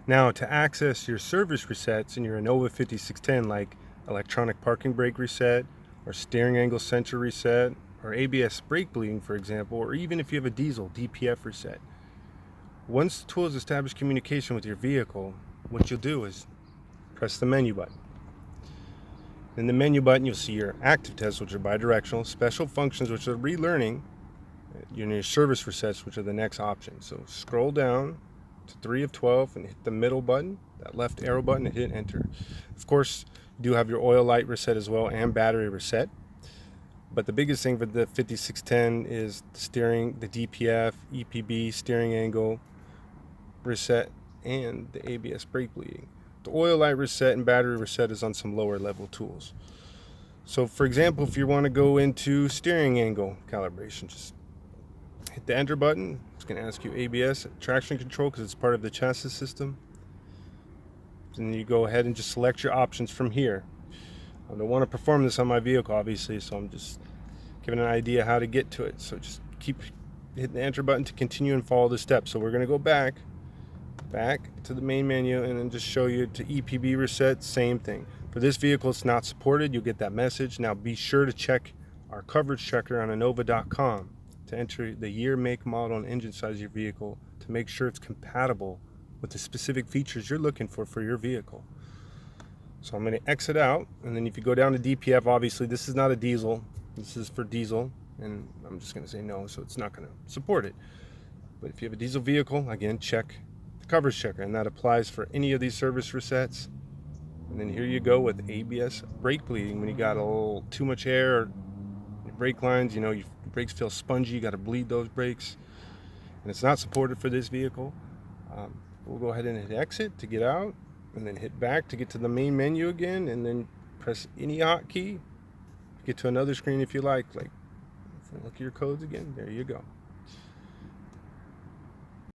Now, to access your service resets in your Innova 5610, like electronic parking brake reset, or steering angle sensor reset, or ABS brake bleeding, for example, or even if you have a diesel DPF reset, once the tool has established communication with your vehicle, what you'll do is press the menu button. In the menu button, you'll see your active tests, which are bidirectional, special functions, which are relearning, and your service resets, which are the next option. So scroll down to 3 of 12 and hit the middle button, that left arrow button, and hit enter. Of course, you do have your oil light reset as well and battery reset. But the biggest thing for the 5610 is the steering, the DPF, EPB, steering angle reset, and the ABS brake bleeding. The oil light reset and battery reset is on some lower level tools. So for example, if you want to go into steering angle calibration, just hit the enter button. It's going to ask you ABS, traction control, because it's part of the chassis system. And then you go ahead and just select your options from here. I don't want to perform this on my vehicle, obviously, so I'm just giving an idea how to get to it. So just keep hitting the enter button to continue and follow the steps. So we're going to go back to the main menu and then just show you to EPB reset, same thing. For this vehicle, it's not supported. You'll get that message. Now be sure to check our coverage checker on Innova.com to enter the year, make, model, and engine size of your vehicle to make sure it's compatible with the specific features you're looking for your vehicle. So I'm going to exit out, and then if you go down to DPF, obviously this is not a diesel. This is for diesel, and I'm just going to say no, so it's not going to support it. But if you have a diesel vehicle, again, check the coverage checker, and that applies for any of these service resets. And then here you go with ABS brake bleeding. When you got a little too much air, or your brake lines, your brakes feel spongy, you got to bleed those brakes, and it's not supported for this vehicle. We'll go ahead and hit exit to get out, and then hit back to get to the main menu again, and then press any hotkey. Get to another screen if you like look at your codes again. There you go.